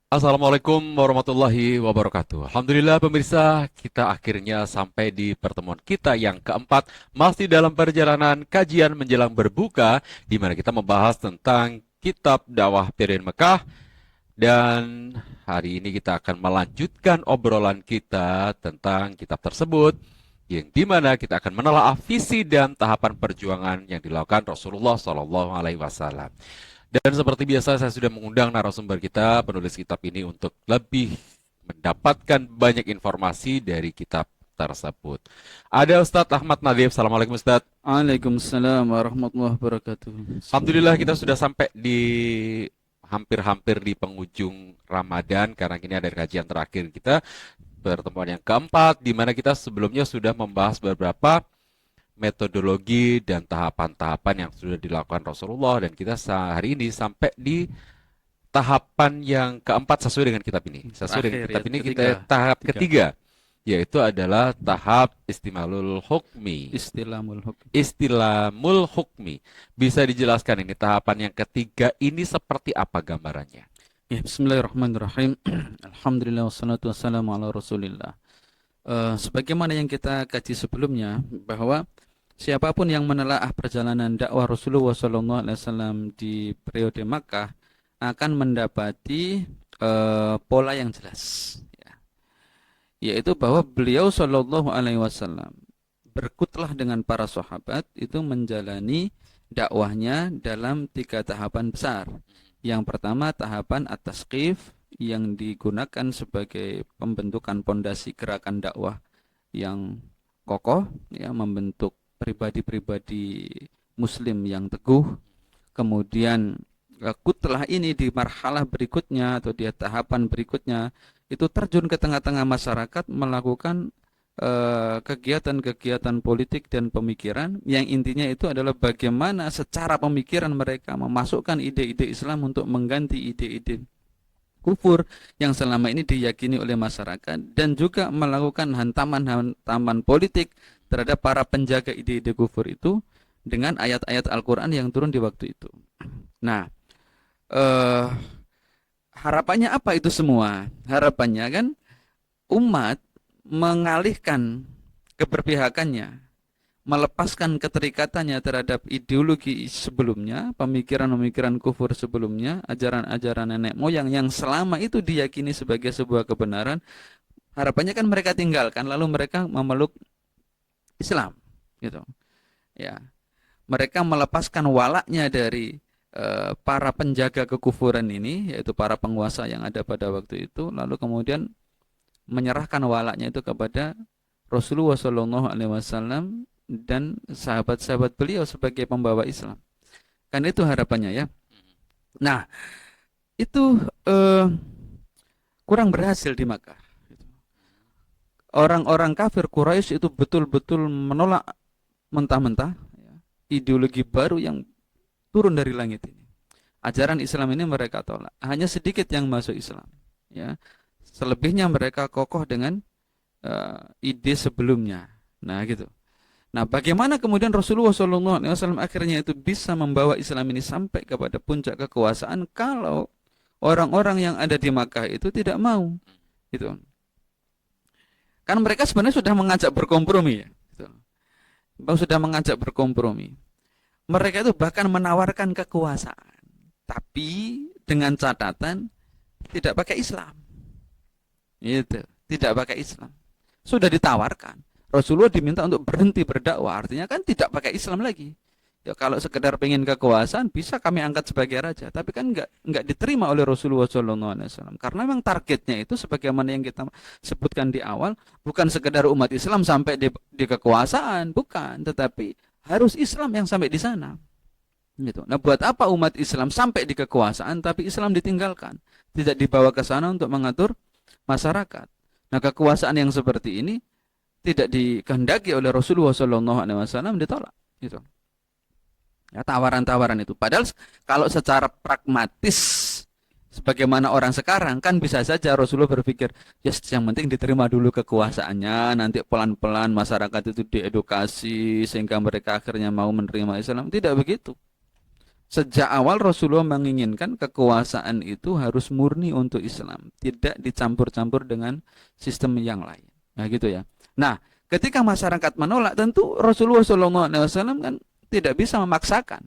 Assalamualaikum warahmatullahi wabarakatuh. Alhamdulillah pemirsa, kita akhirnya sampai di pertemuan kita yang keempat, masih dalam perjalanan kajian menjelang berbuka, di mana kita membahas tentang kitab dakwah Pirin Mekah, dan hari ini kita akan melanjutkan obrolan kita tentang kitab tersebut, yang dimana kita akan menelaah visi dan tahapan perjuangan yang dilakukan Rasulullah SAW. Dan seperti biasa saya sudah mengundang narasumber kita, penulis kitab ini untuk lebih mendapatkan banyak informasi dari kitab tersebut. Ada Ustadz Ahmad Nadif. Assalamualaikum Ustadz. Waalaikumsalam warahmatullahi wabarakatuh. Alhamdulillah kita sudah sampai di hampir-hampir di penghujung Ramadan karena ini ada kajian terakhir kita, pertemuan yang keempat, di mana kita sebelumnya sudah membahas beberapa metodologi dan tahapan-tahapan yang sudah dilakukan Rasulullah, dan kita hari ini sampai di tahapan yang keempat sesuai dengan kitab ini. Sesuai dengan Terakhir ya, kitab ini kita ketiga. tahap Tiga. ketiga, yaitu adalah tahap istimalul hukmi. Istilahul hukm. Istilamul hukmi. Bisa dijelaskan ini tahapan yang ketiga ini seperti apa gambarannya? Ya, bismillahirrahmanirrahim. Alhamdulillah wassalatu wassalamu ala Rasulillah. Sebagaimana yang kita kaji sebelumnya bahwa siapapun yang menelaah perjalanan dakwah Rasulullah SAW di periode Makkah akan mendapati pola yang jelas, ya. Yaitu bahwa beliau Shallallahu Alaihi Wasallam berkutlah dengan para sahabat itu menjalani dakwahnya dalam tiga tahapan besar. Yang pertama tahapan at-tasqif yang digunakan sebagai pembentukan pondasi gerakan dakwah yang kokoh, ya, membentuk pribadi-pribadi muslim yang teguh. Kemudian kutlah ini di marhalah berikutnya atau di tahapan berikutnya itu terjun ke tengah-tengah masyarakat melakukan kegiatan-kegiatan politik dan pemikiran yang intinya itu adalah bagaimana secara pemikiran mereka memasukkan ide-ide Islam untuk mengganti ide-ide kufur yang selama ini diyakini oleh masyarakat, dan juga melakukan hantaman-hantaman politik terhadap para penjaga ide-ide kufur itu dengan ayat-ayat Al-Quran yang turun di waktu itu. Nah, harapannya apa itu semua? Harapannya kan umat mengalihkan keberpihakannya, melepaskan keterikatannya terhadap ideologi sebelumnya, pemikiran-pemikiran kufur sebelumnya, ajaran-ajaran nenek moyang yang selama itu diyakini sebagai sebuah kebenaran. Harapannya kan mereka tinggalkan, lalu mereka memeluk Islam, gitu. Ya, mereka melepaskan walaknya dari para penjaga kekufuran ini, yaitu para penguasa yang ada pada waktu itu, lalu kemudian menyerahkan walaknya itu kepada Rasulullah SAW dan sahabat-sahabat beliau sebagai pembawa Islam. Kan itu harapannya, ya. Nah, itu kurang berhasil di Makkah. Orang-orang kafir Quraisy itu betul-betul menolak mentah-mentah, ya, ideologi baru yang turun dari langit ini. Ajaran Islam ini mereka tolak. Hanya sedikit yang masuk Islam, ya. Selebihnya mereka kokoh dengan ide sebelumnya. Nah, gitu. Nah, bagaimana kemudian Rasulullah SAW akhirnya itu bisa membawa Islam ini sampai kepada puncak kekuasaan kalau orang-orang yang ada di Makkah itu tidak mau, gitu. Kan mereka sebenarnya sudah mengajak berkompromi, ya, gitu. Sudah mengajak berkompromi. Mereka itu bahkan menawarkan kekuasaan, tapi dengan catatan tidak pakai Islam. Itu, tidak pakai Islam. Sudah ditawarkan. Rasulullah diminta untuk berhenti berdakwah, artinya kan tidak pakai Islam lagi. Ya, kalau sekedar pengen kekuasaan bisa kami angkat sebagai raja, tapi kan enggak diterima oleh Rasulullah SAW. Karena memang targetnya itu sebagaimana yang kita sebutkan di awal, bukan sekedar umat Islam sampai di kekuasaan, bukan, tetapi harus Islam yang sampai di sana. Gitu. Nah, buat apa umat Islam sampai di kekuasaan tapi Islam ditinggalkan, tidak dibawa ke sana untuk mengatur masyarakat. Nah, kekuasaan yang seperti ini tidak dikehendaki oleh Rasulullah SAW, ditolak. Gitu. Ya, tawaran-tawaran itu. Padahal kalau secara pragmatis, sebagaimana orang sekarang, kan bisa saja Rasulullah berpikir, yes, yang penting diterima dulu kekuasaannya, nanti pelan-pelan masyarakat itu diedukasi sehingga mereka akhirnya mau menerima Islam. Tidak begitu. Sejak awal Rasulullah menginginkan kekuasaan itu harus murni untuk Islam, tidak dicampur-campur dengan sistem yang lain. Nah, gitu ya. Nah, ketika masyarakat menolak, tentu Rasulullah SAW kan tidak bisa memaksakan.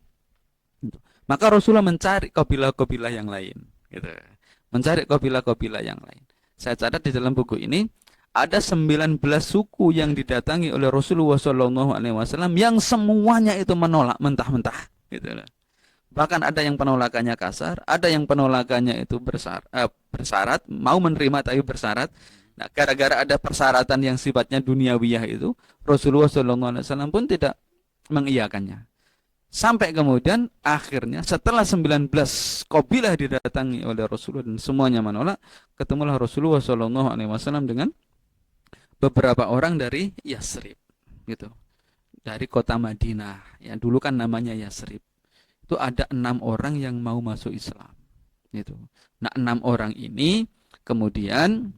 Maka Rasulullah mencari kabilah-kabilah yang lain, gitu. Mencari kabilah-kabilah yang lain. Saya catat di dalam buku ini ada 19 suku yang didatangi oleh Rasulullah SAW yang semuanya itu menolak mentah-mentah, gitu loh. Bahkan ada yang penolakannya kasar, ada yang penolakannya itu bersyarat, mau menerima tapi bersyarat. Nah, gara-gara ada persyaratan yang sifatnya duniawiyah itu, Rasulullah SAW pun tidak mengiyakannya. Sampai kemudian akhirnya setelah 19 kabilah didatangi oleh Rasulullah dan semuanya menolak, ketemulah Rasulullah SAW dengan beberapa orang dari Yasrib, gitu, dari kota Madinah. Ya, dulu kan namanya Yasrib. Itu ada 6 orang yang mau masuk Islam, gitu. Nah, 6 orang ini kemudian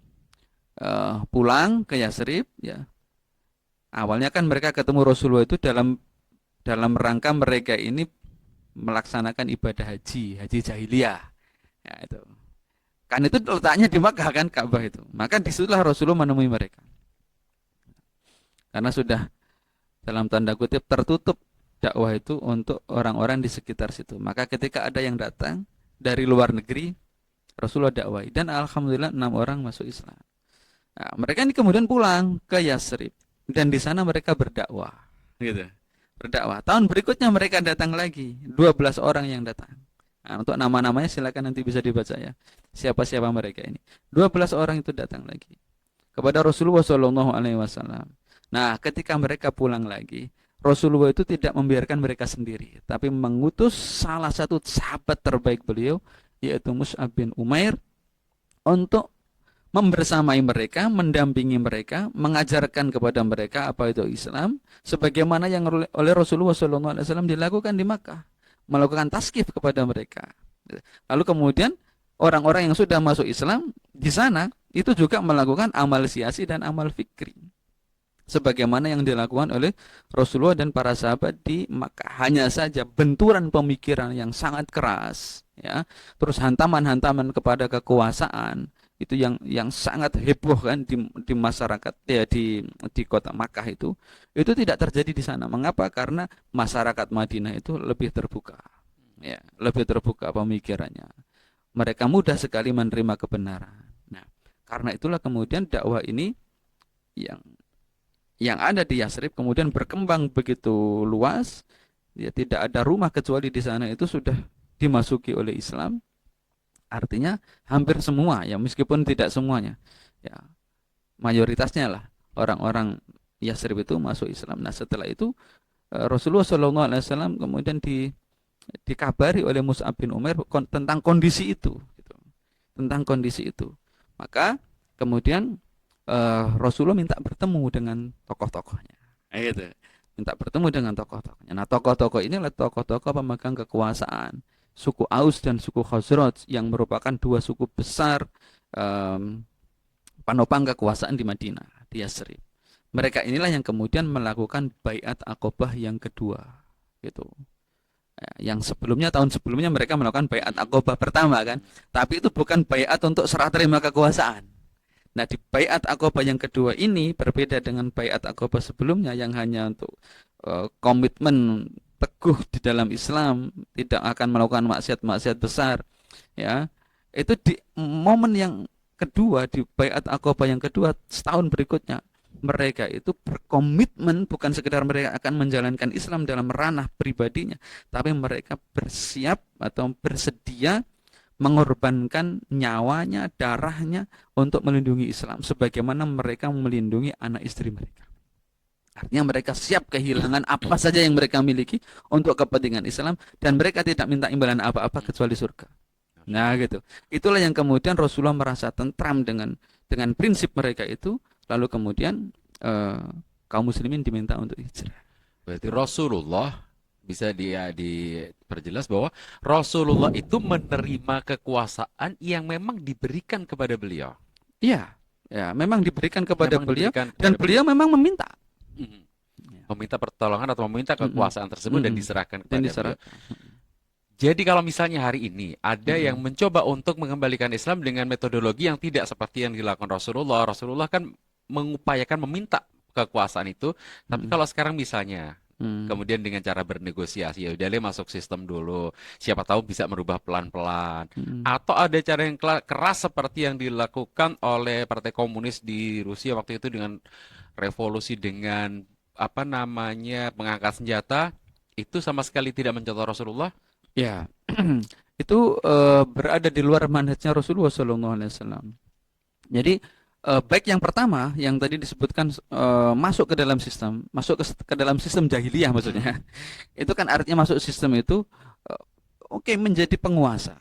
pulang ke Yasrib, ya. Awalnya kan mereka ketemu Rasulullah itu dalam rangka mereka ini melaksanakan ibadah haji jahiliyah, ya itu. Kan itu letaknya di Makkah kan, Ka'bah itu. Maka disitulah Rasulullah menemui mereka. Karena sudah dalam tanda kutip tertutup dakwah itu untuk orang-orang di sekitar situ. Maka ketika ada yang datang dari luar negeri, Rasulullah dakwai dan alhamdulillah 6 orang masuk Islam. Nah, mereka ini kemudian pulang ke Yasrib dan di sana mereka berdakwah, gitu. Berdakwah. Tahun berikutnya mereka datang lagi, 12 orang yang datang. Nah, untuk nama-namanya silakan nanti bisa dibaca ya. Siapa-siapa mereka ini. 12 orang itu datang lagi kepada Rasulullah SAW. Nah, ketika mereka pulang lagi, Rasulullah itu tidak membiarkan mereka sendiri, tapi mengutus salah satu sahabat terbaik beliau, yaitu Mus'ab bin Umair, untuk membersamai mereka, mendampingi mereka, mengajarkan kepada mereka apa itu Islam, sebagaimana yang oleh Rasulullah SAW dilakukan di Makkah, melakukan taskif kepada mereka. Lalu kemudian orang-orang yang sudah masuk Islam di sana itu juga melakukan amal siasi dan amal fikri, sebagaimana yang dilakukan oleh Rasulullah dan para sahabat di Makkah. Hanya saja benturan pemikiran yang sangat keras, ya, terus hantaman-hantaman kepada kekuasaan itu yang sangat heboh kan di masyarakat, ya, di kota Makkah itu tidak terjadi di sana. Mengapa? Karena masyarakat Madinah itu lebih terbuka, ya, lebih terbuka pemikirannya. Mereka mudah sekali menerima kebenaran. Nah, karena itulah kemudian dakwah ini yang ada di Yasrib kemudian berkembang begitu luas, ya, tidak ada rumah kecuali di sana itu sudah dimasuki oleh Islam. Artinya hampir semua, ya, meskipun tidak semuanya, ya, mayoritasnya lah orang-orang Yasrib itu masuk Islam. Nah, setelah itu Rasulullah SAW kemudian dikabari oleh Mus'ab bin Umair tentang kondisi itu, gitu. Tentang kondisi itu. Maka kemudian Rasulullah minta bertemu dengan tokoh-tokohnya, gitu. Minta bertemu dengan tokoh-tokohnya. Nah, tokoh-tokoh ini adalah tokoh-tokoh pemegang kekuasaan suku Aus dan suku Khazraj, yang merupakan 2 suku besar penopang kekuasaan di Madinah, di Yasrib. Mereka inilah yang kemudian melakukan Baiat Aqobah yang kedua, gitu. Yang sebelumnya, tahun sebelumnya mereka melakukan Baiat Aqobah pertama kan, tapi itu bukan baiat untuk serah terima kekuasaan. Nah, di Baiat Aqobah yang kedua ini berbeda dengan Baiat Aqobah sebelumnya yang hanya untuk komitmen teguh di dalam Islam, tidak akan melakukan maksiat-maksiat besar, ya. Itu di momen yang kedua, di Baiat Aqobah yang kedua setahun berikutnya, mereka itu berkomitmen bukan sekedar mereka akan menjalankan Islam dalam ranah pribadinya, tapi mereka bersiap atau bersedia mengorbankan nyawanya, darahnya untuk melindungi Islam, sebagaimana mereka melindungi anak istri mereka. Artinya mereka siap kehilangan apa saja yang mereka miliki untuk kepentingan Islam, dan mereka tidak minta imbalan apa-apa kecuali surga. Nah, gitu. Itulah yang kemudian Rasulullah merasa tentram dengan prinsip mereka itu. Lalu kemudian kaum muslimin diminta untuk hijrah. Berarti Rasulullah bisa diperjelas bahwa Rasulullah itu menerima kekuasaan yang memang diberikan kepada beliau. Iya, ya, memang diberikan kepada Memang beliau, diberikan dan kepada beliau memang meminta. meminta pertolongan atau meminta kekuasaan tersebut dan diserahkan kepada beliau. Jadi kalau misalnya hari ini ada yang Mm-mm. mencoba untuk mengembalikan Islam dengan metodologi yang tidak seperti yang dilakukan Rasulullah, Rasulullah kan mengupayakan meminta kekuasaan itu, tapi Mm-mm. kalau sekarang misalnya Mm. kemudian dengan cara bernegosiasi, ya udah deh masuk sistem dulu, siapa tahu bisa merubah pelan-pelan. Mm. Atau ada cara yang keras seperti yang dilakukan oleh Partai Komunis di Rusia waktu itu dengan revolusi dengan apa namanya mengangkat senjata, itu sama sekali tidak mencontoh Rasulullah. Ya, itu berada di luar manhajnya Rasulullah Sallallahu Alaihi Wasallam. Jadi baik yang pertama yang tadi disebutkan masuk ke dalam sistem, masuk ke dalam sistem jahiliyah Hmm. maksudnya. Itu kan artinya masuk sistem itu eh, oke menjadi penguasa.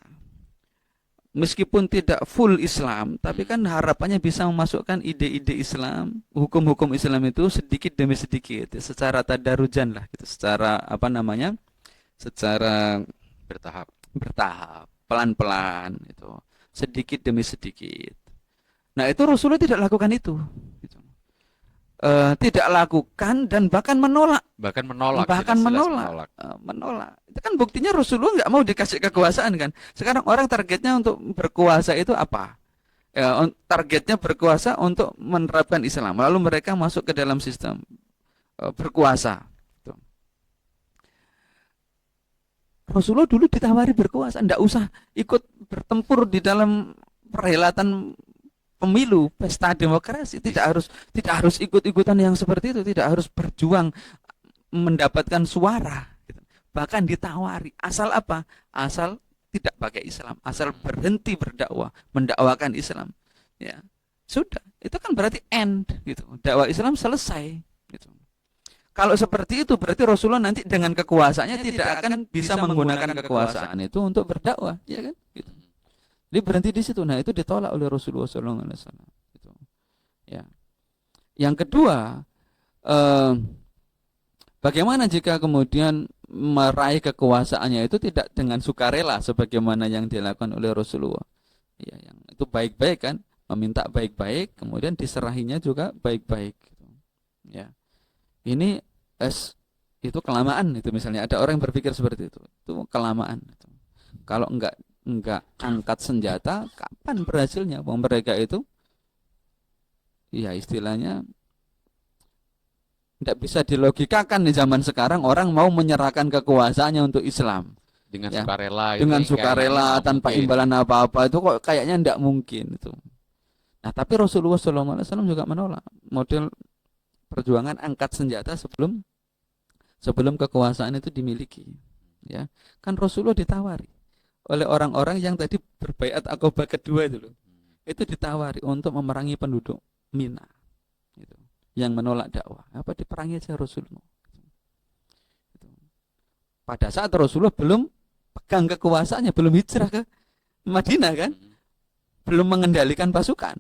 Meskipun tidak full Islam, tapi Hmm. kan harapannya bisa memasukkan ide-ide Islam, hukum-hukum Islam itu sedikit demi sedikit, secara tadarujan lah, gitu, secara apa namanya, secara Bertahap. bertahap, pelan-pelan, itu, sedikit demi sedikit. Nah itu Rasulullah tidak lakukan itu, gitu. Tidak lakukan dan bahkan menolak, Bahkan menolak, jelas-jelas menolak, menolak. menolak. Itu kan buktinya Rasulullah nggak mau dikasih kekuasaan kan. Sekarang orang targetnya untuk berkuasa itu apa? Ya, targetnya berkuasa untuk menerapkan Islam. Lalu mereka masuk ke dalam sistem berkuasa. Tuh. Rasulullah dulu ditawari berkuasa, nggak usah ikut bertempur di dalam perhelatan pemilu, pesta demokrasi. Tidak harus ikut-ikutan yang seperti itu, tidak harus berjuang mendapatkan suara. Bahkan ditawari, asal apa? Asal tidak pakai Islam, asal berhenti berdakwah, mendakwakan Islam. Ya, sudah. Itu kan berarti end gitu. Dakwah Islam selesai gitu. Kalau seperti itu berarti Rasulullah nanti dengan kekuasaannya tidak akan bisa menggunakan kekuasaan itu untuk berdakwah, ya kan? Gitu. Jadi berhenti di situ. Nah, itu ditolak oleh Rasulullah SAW. Gitu. Ya. Yang kedua, eh, bagaimana jika kemudian meraih kekuasaannya itu tidak dengan sukarela sebagaimana yang dilakukan oleh Rasulullah? Ya, yang itu baik-baik kan, meminta baik-baik, kemudian diserahinya juga baik-baik. Gitu. Ya, ini es itu kelamaan itu misalnya ada orang yang berpikir seperti itu kelamaan. Itu. Kalau enggak angkat senjata, kapan berhasilnya? Wong mereka itu, ya istilahnya tidak bisa dilogikakan di zaman sekarang orang mau menyerahkan kekuasaannya untuk Islam, Dengan ya, sukarela itu dengan kayaknya sukarela nggak tanpa mungkin. imbalan apa-apa itu kok kayaknya tidak mungkin itu. Nah, tapi Rasulullah SAW juga menolak model perjuangan angkat senjata sebelum sebelum kekuasaan itu dimiliki. Ya, kan Rasulullah ditawari oleh orang-orang yang tadi berbaiat Aqabah kedua itu loh. Itu ditawari untuk memerangi penduduk Mina, gitu, yang menolak dakwah. Apa diperangi aja Rasulullah. Gitu. Pada saat Rasulullah belum pegang kekuasaannya, belum hijrah ke Madinah kan, Hmm. belum mengendalikan pasukan.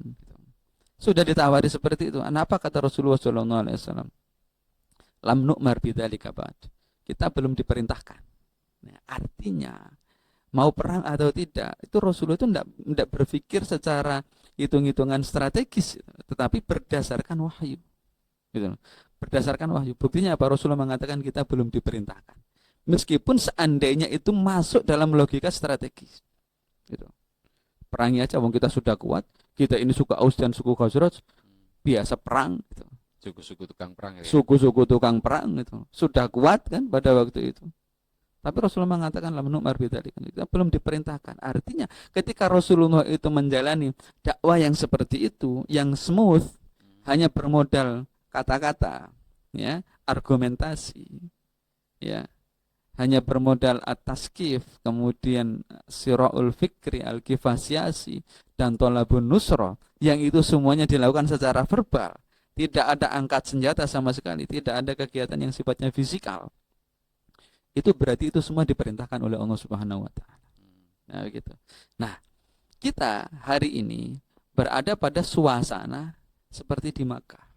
Sudah ditawari seperti itu. Apa kata Rasulullah SAW? Lam nu'mar bidzalika ba'd. Kita belum diperintahkan. Nah, artinya mau perang atau tidak, itu Rasulullah itu tidak berpikir secara hitung-hitungan strategis, tetapi berdasarkan wahyu. Gitu. Berdasarkan wahyu. Buktinya apa? Rasulullah mengatakan kita belum diperintahkan. Meskipun seandainya itu masuk dalam logika strategis. Gitu. Perangi aja, wong kita sudah kuat. Kita ini suku Aus dan suku Khazraj, biasa perang. Gitu. Suku-suku tukang perang ya. Suku-suku tukang perang itu sudah kuat kan pada waktu itu. Tapi Rasulullah mengatakan lam nu'mar bidzalika. Kita belum diperintahkan. Artinya ketika Rasulullah itu menjalani dakwah yang seperti itu, yang smooth, hanya bermodal kata-kata, ya, argumentasi, ya, hanya bermodal at-taskif, kemudian siraul fikri, al-kifasiasi, dan tolabun nusra, yang itu semuanya dilakukan secara verbal. Tidak ada angkat senjata sama sekali, tidak ada kegiatan yang sifatnya fisikal. Itu berarti itu semua diperintahkan oleh Allah Subhanahu wa taala. Nah, begitu. Nah, kita hari ini berada pada suasana seperti di Makkah,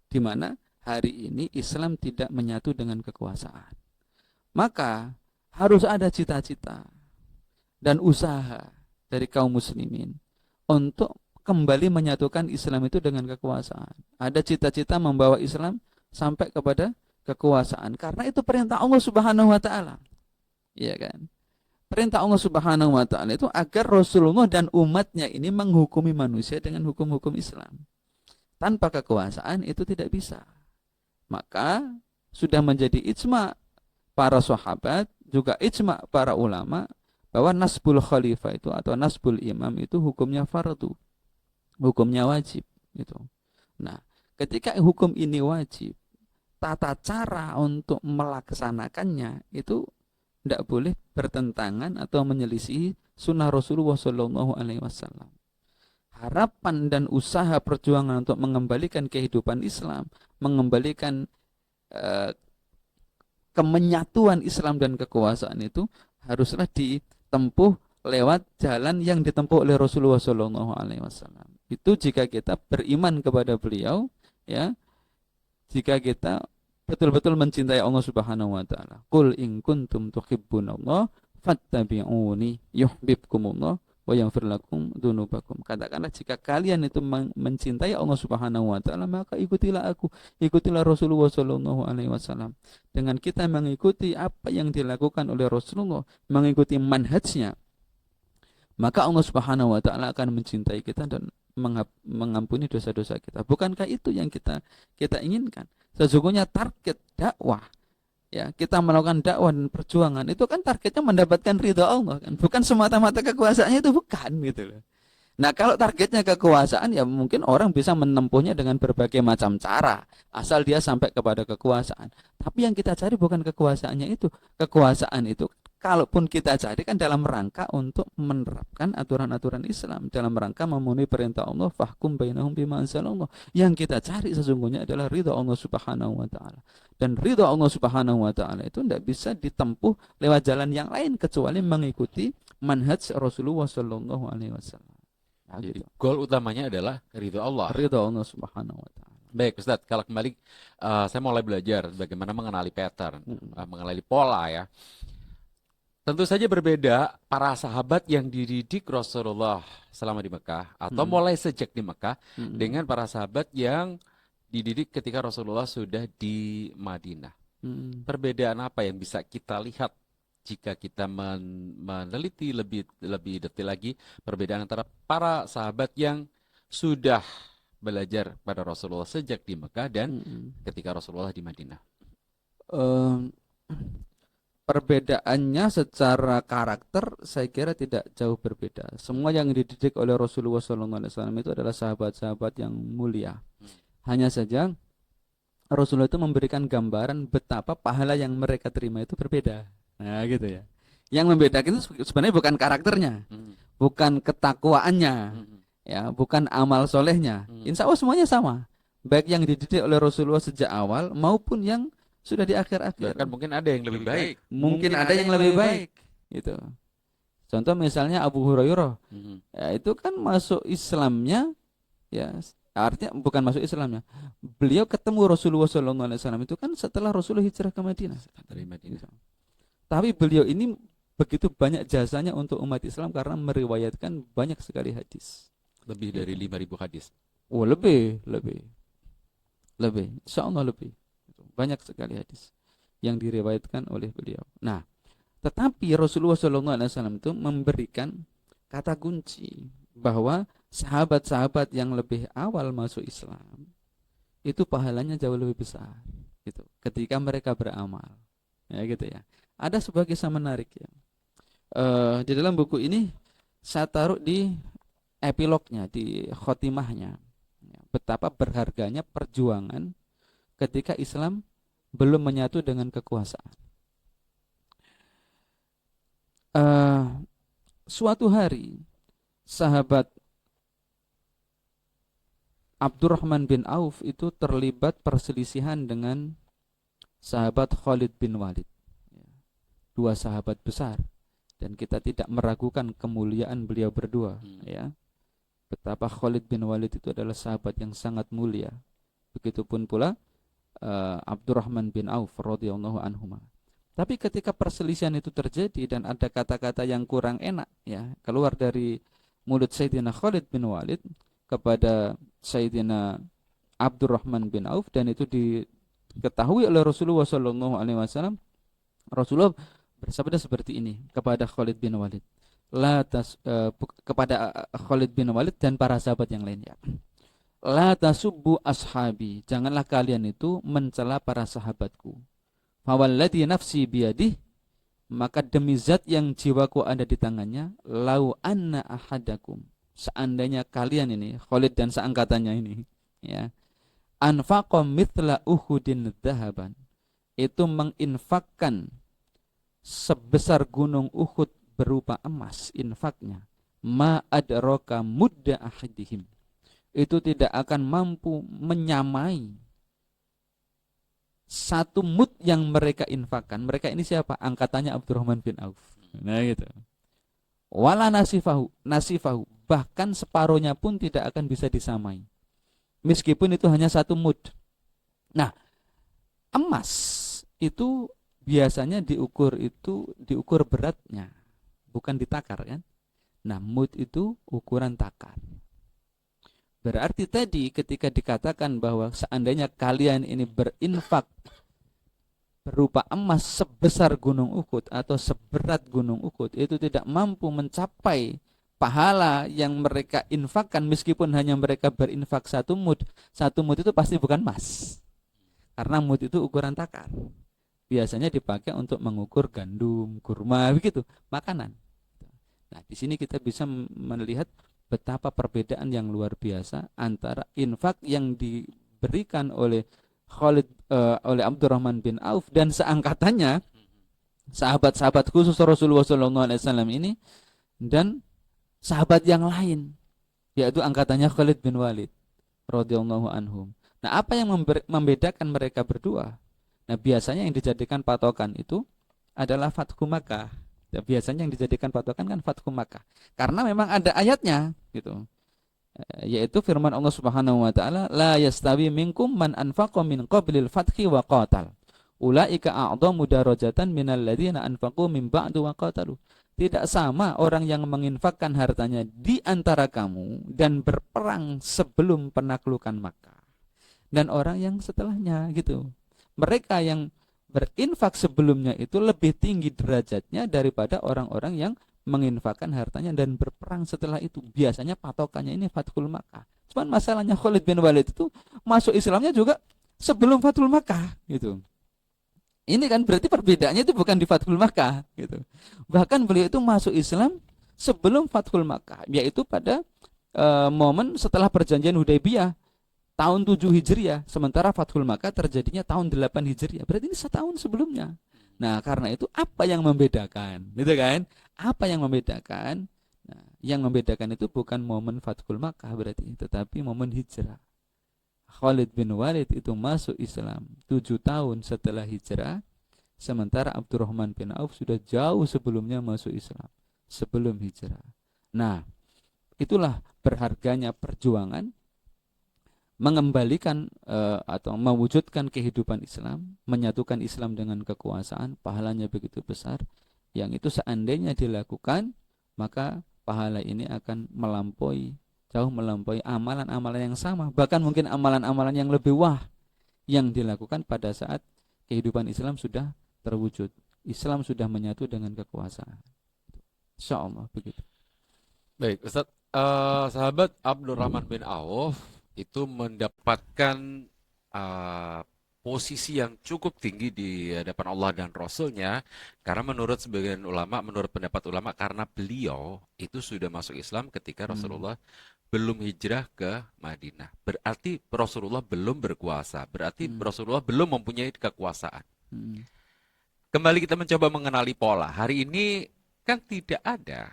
di mana hari ini Islam tidak menyatu dengan kekuasaan. Maka harus ada cita-cita dan usaha dari kaum muslimin untuk kembali menyatukan Islam itu dengan kekuasaan. Ada cita-cita membawa Islam sampai kepada kekuasaan karena itu perintah Allah Subhanahu wa taala. Iya kan? Perintah Allah Subhanahu wa taala itu agar Rasulullah dan umatnya ini menghukumi manusia dengan hukum-hukum Islam. Tanpa kekuasaan itu tidak bisa. Maka sudah menjadi ijma para sahabat, juga ijma para ulama bahwa nasbul khalifah itu atau nasbul imam itu hukumnya fardu, hukumnya wajib gitu. Nah, ketika hukum ini wajib, tata cara untuk melaksanakannya itu tidak boleh bertentangan atau menyelisihi sunnah Rasulullah Shallallahu Alaihi Wasallam. Harapan dan usaha perjuangan untuk mengembalikan kehidupan Islam, mengembalikan kemenyatuan Islam dan kekuasaan itu haruslah ditempuh lewat jalan yang ditempuh oleh Rasulullah Shallallahu Alaihi Wasallam. Itu jika kita beriman kepada beliau, ya, jika kita betul-betul mencintai Allah Subhanahu wa taala. Qul in kuntum tuhibbunallah fattabi'uni yuhibbukumullah wa yaghfir lakum dzunubakum. Katakanlah jika kalian itu mencintai Allah Subhanahu wa taala, maka ikutilah aku, ikutilah Rasulullah sallallahu alaihi wasallam. Dengan kita mengikuti apa yang dilakukan oleh Rasulullah, mengikuti manhajnya, maka Allah Subhanahu wa taala akan mencintai kita dan mengampuni dosa-dosa kita. Bukankah itu yang kita inginkan? Sesungguhnya target dakwah, ya, kita melakukan dakwah dan perjuangan itu kan targetnya mendapatkan ridha Allah kan, bukan semata-mata kekuasaannya, itu bukan gitu loh. Nah, kalau targetnya kekuasaan, ya mungkin orang bisa menempuhnya dengan berbagai macam cara asal dia sampai kepada kekuasaan. Tapi yang kita cari bukan kekuasaannya itu. Kekuasaan itu kalaupun kita cari kan dalam rangka untuk menerapkan aturan-aturan Islam, dalam rangka memenuhi perintah Allah, fahkum bainahum bima anzalallah. Yang kita cari sesungguhnya adalah ridha Allah Subhanahu wa taala. Dan ridha Allah Subhanahu wa taala itu tidak bisa ditempuh lewat jalan yang lain kecuali mengikuti manhaj Rasulullah sallallahu alaihi wasallam. Nah, Jadi gitu. goal utamanya adalah ridho Allah. Ridha Allah Subhanahu wa taala. Baik, Ustadz, kalau kembali saya mulai belajar bagaimana mengenali pattern, mengenali pola ya. Tentu saja berbeda para sahabat yang dididik Rasulullah selama di Mekah atau mulai sejak di Mekah dengan para sahabat yang dididik ketika Rasulullah sudah di Madinah. Perbedaan apa yang bisa kita lihat jika kita meneliti lebih detail lagi perbedaan antara para sahabat yang sudah belajar pada Rasulullah sejak di Mekah dan ketika Rasulullah di Madinah? Perbedaannya secara karakter saya kira tidak jauh berbeda. Semua yang dididik oleh Rasulullah SAW itu adalah sahabat-sahabat yang mulia. Hanya saja Rasulullah itu memberikan gambaran betapa pahala yang mereka terima itu berbeda. Nah, gitu ya. Yang membedakan itu sebenarnya bukan karakternya, bukan ketakwaannya, ya, bukan amal solehnya. Insya Allah semuanya sama. Baik yang dididik oleh Rasulullah sejak awal maupun yang sudah di akhir-akhir. Bahkan mungkin ada yang lebih baik. Mungkin ada yang lebih baik. Gitu. Contoh misalnya Abu Hurairah. Ya, itu kan masuk Islamnya, ya, artinya bukan masuk Islamnya. Beliau ketemu Rasulullah SAW itu kan setelah Rasulullah hijrah ke Madinah. Dari Madinah. Tapi beliau ini begitu banyak jasanya untuk umat Islam karena meriwayatkan banyak sekali hadis. Lebih dari 5.000 hadis. Oh, lebih. Insya Allah lebih. Banyak sekali hadis yang diriwayatkan oleh beliau. Nah, tetapi Rasulullah SAW itu memberikan kata kunci bahwa sahabat-sahabat yang lebih awal masuk Islam itu pahalanya jauh lebih besar, gitu. Ketika mereka beramal, ya gitu ya. Ada sebuah kisah menarik ya. Di dalam buku ini saya taruh di epilognya, di khotimahnya, ya, betapa berharganya perjuangan ketika Islam belum menyatu dengan kekuasaan. Suatu hari sahabat Abdurrahman bin Auf itu terlibat perselisihan dengan sahabat Khalid bin Walid. Dua sahabat besar, dan kita tidak meragukan kemuliaan beliau berdua, ya. Betapa Khalid bin Walid itu adalah sahabat yang sangat mulia. Begitupun pula Abdurrahman bin Auf radhiyallahu anhuma. Tapi ketika perselisihan itu terjadi dan ada kata-kata yang kurang enak, ya, keluar dari mulut Sayyidina Khalid bin Walid kepada Sayyidina Abdurrahman bin Auf, dan itu diketahui oleh Rasulullah SAW, Rasulullah bersabda seperti ini kepada Khalid bin Walid. Kepada Khalid bin Walid dan para sahabat yang lainnya. La tasubbu ashabi, janganlah kalian itu mencela para sahabatku. Fawalladhi nafsi biyadih, maka demi zat yang jiwaku ada di tangannya, lau anna ahadakum, seandainya kalian ini, Khalid dan seangkatannya ini, ya, anfaqa mithla uhudin dhahaban, itu menginfakkan sebesar gunung Uhud berupa emas infaknya, ma adraka mudda ahadihim, itu tidak akan mampu menyamai satu mud yang mereka infakkan. Mereka ini siapa? Angkatannya Abdurrahman bin Auf. Nah gitu. Wala nasifahu, bahkan separuhnya pun tidak akan bisa disamai. Meskipun itu hanya satu mud. Nah, emas itu biasanya diukur beratnya, bukan ditakar kan? Nah, mud itu ukuran takar. Berarti tadi ketika dikatakan bahwa seandainya kalian ini berinfak berupa emas sebesar gunung Uhud atau seberat gunung Uhud, itu tidak mampu mencapai pahala yang mereka infakkan meskipun hanya mereka berinfak satu mud. Satu mud itu pasti bukan emas. Karena mud itu ukuran takar. Biasanya dipakai untuk mengukur gandum, kurma, begitu, makanan. Nah, di sini kita bisa melihat betapa perbedaan yang luar biasa antara infak yang diberikan oleh oleh Abdurrahman bin Auf dan seangkatannya sahabat-sahabat khusus Rasulullah SAW ini dan sahabat yang lain, yaitu angkatannya Khalid bin Walid radhiyallahu anhum. Nah, apa yang membedakan mereka berdua? Nah, biasanya yang dijadikan patokan itu adalah Fathu Makkah. Ya, biasanya yang dijadikan patokan kan Fathu Makkah. Karena memang ada ayatnya gitu. Yaitu firman Allah Subhanahu wa taala, la yastawi minkum man anfaqa min qablil fathi wa qatal. Ulaika a'dhamu darajatan minal ladzina anfaqu min ba'du wa qatalu. Tidak sama orang yang menginfakkan hartanya di antara kamu dan berperang sebelum penaklukan Makkah dan orang yang setelahnya gitu. Mereka yang berinfak sebelumnya itu lebih tinggi derajatnya daripada orang-orang yang menginfakkan hartanya dan berperang setelah itu. Biasanya patokannya ini Fathul Makkah. Cuman masalahnya Khalid bin Walid itu masuk Islamnya juga sebelum Fathul Makkah gitu. Ini kan berarti perbedaannya itu bukan di Fathul Makkah gitu. Bahkan beliau itu masuk Islam sebelum Fathul Makkah, yaitu pada momen setelah perjanjian Hudaybiyah tahun 7 Hijriah, sementara Fathul Makkah terjadinya tahun 8 Hijriah. Berarti ini setahun sebelumnya. Nah, karena itu apa yang membedakan? Gitu kan? Apa yang membedakan? Nah, yang membedakan itu bukan momen Fathul Makkah berarti, tetapi momen hijrah. Khalid bin Walid itu masuk Islam 7 tahun setelah hijrah, sementara Abdurrahman bin Auf sudah jauh sebelumnya masuk Islam, sebelum hijrah. Nah, itulah berharganya perjuangan mengembalikan atau mewujudkan kehidupan Islam, menyatukan Islam dengan kekuasaan, pahalanya begitu besar, yang itu seandainya dilakukan, maka pahala ini akan jauh melampaui amalan-amalan yang sama, bahkan mungkin amalan-amalan yang lebih wah yang dilakukan pada saat kehidupan Islam sudah terwujud, Islam sudah menyatu dengan kekuasaan. Insyaallah begitu. Baik, Ustaz, sahabat Abdurrahman bin Auf itu mendapatkan uh, posisi yang cukup tinggi di hadapan Allah dan Rasulnya, karena menurut sebagian ulama, menurut pendapat ulama, karena beliau itu sudah masuk Islam ketika Rasulullah belum hijrah ke Madinah. Berarti Rasulullah belum berkuasa, berarti Rasulullah belum mempunyai kekuasaan. Kembali kita mencoba mengenali pola. Hari ini kan tidak ada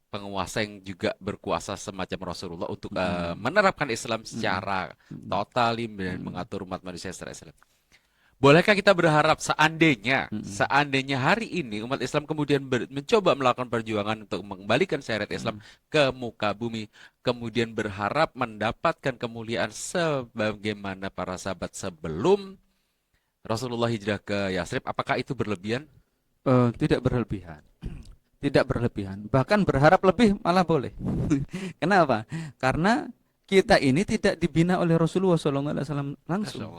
penguasa yang juga berkuasa semacam Rasulullah untuk menerapkan Islam secara total dan mengatur umat manusia secara Islam. Bolehkah kita berharap seandainya hari ini umat Islam kemudian mencoba melakukan perjuangan untuk mengembalikan syariat Islam ke muka bumi, kemudian berharap mendapatkan kemuliaan sebagaimana para sahabat sebelum Rasulullah hijrah ke Yasrib, apakah itu berlebihan? Tidak berlebihan. Tidak berlebihan, bahkan berharap lebih malah boleh. Kenapa? Karena kita ini tidak dibina oleh Rasulullah SAW langsung.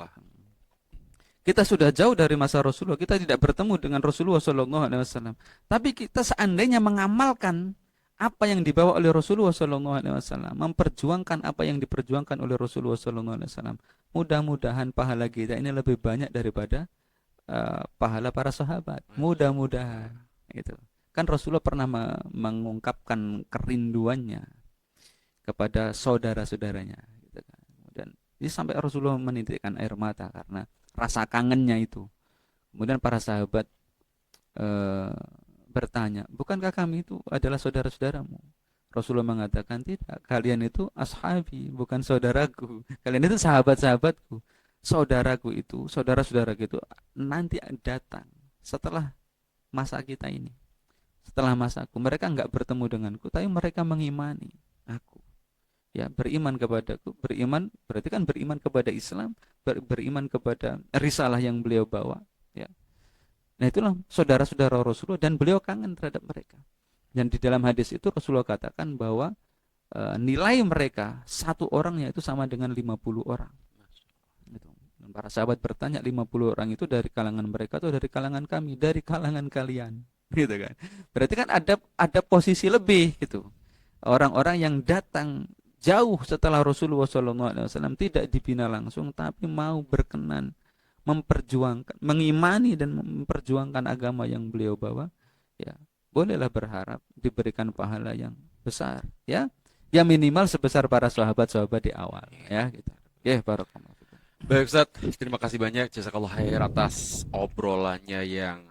Kita sudah jauh dari masa Rasulullah, kita tidak bertemu dengan Rasulullah Shallallahu Alaihi Wasallam. Tapi kita seandainya mengamalkan apa yang dibawa oleh Rasulullah Shallallahu Alaihi Wasallam, memperjuangkan apa yang diperjuangkan oleh Rasulullah Shallallahu Alaihi Wasallam, mudah-mudahan pahala kita ini lebih banyak daripada pahala para sahabat. Mudah-mudahan, gitu. Kan Rasulullah pernah mengungkapkan kerinduannya kepada saudara-saudaranya, gitu kan. Dan ini sampai Rasulullah menitikkan air mata karena rasa kangennya itu. Kemudian para sahabat eh, bertanya, bukankah kami itu adalah saudara-saudaramu? Rasulullah mengatakan, tidak, kalian itu ashabi, bukan saudaraku. Kalian itu sahabat-sahabatku. Saudaraku itu, saudara-saudaraku itu nanti datang setelah masa kita ini. Setelah masaku, mereka enggak bertemu denganku, tapi mereka mengimani aku. Ya, beriman kepadaku, beriman berarti kan beriman kepada Islam, beriman kepada risalah yang beliau bawa, ya. Nah, itulah saudara-saudara Rasulullah dan beliau kangen terhadap mereka. Dan di dalam hadis itu Rasulullah katakan bahwa nilai mereka satu orangnya itu sama dengan 50 orang. Gitu. Dan para sahabat bertanya, 50 orang itu dari kalangan mereka atau dari kalangan kami? Dari kalangan kalian. Gitu kan. Berarti kan ada posisi lebih gitu. Orang-orang yang datang jauh setelah Rasulullah SAW tidak dibina langsung, tapi mau berkenan memperjuangkan, mengimani dan memperjuangkan agama yang beliau bawa, ya bolehlah berharap diberikan pahala yang besar, ya, ya minimal sebesar para sahabat-sahabat di awal, ya gitu. Ya, barakallahu fikum. Baik Ustaz, terima kasih banyak jazakallah khair atas obrolannya yang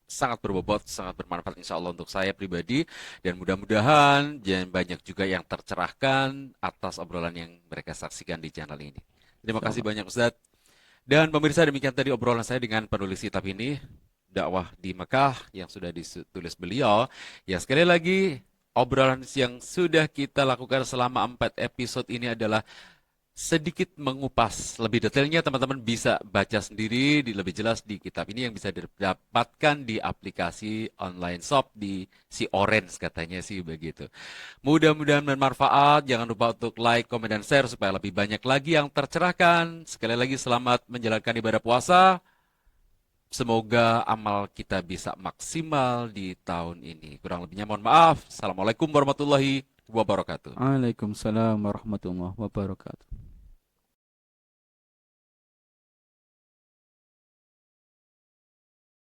sangat berbobot, sangat bermanfaat insya Allah untuk saya pribadi, dan mudah-mudahan banyak juga yang tercerahkan atas obrolan yang mereka saksikan di channel ini. Terima kasih banyak Ustaz. Dan pemirsa, demikian tadi obrolan saya dengan penulis kitab ini, Dakwah di Mekah, yang sudah ditulis beliau. Ya, sekali lagi obrolan yang sudah kita lakukan selama 4 episode ini adalah sedikit mengupas lebih detailnya. Teman-teman bisa baca sendiri lebih jelas di kitab ini yang bisa didapatkan di aplikasi online shop di si Orange, katanya sih begitu. Mudah-mudahan bermanfaat. Jangan lupa untuk like, komen, dan share supaya lebih banyak lagi yang tercerahkan. Sekali lagi selamat menjalankan ibadah puasa. Semoga amal kita bisa maksimal di tahun ini. Kurang lebihnya mohon maaf. Assalamualaikum warahmatullahi wabarakatuh. Waalaikumsalam warahmatullahi wabarakatuh.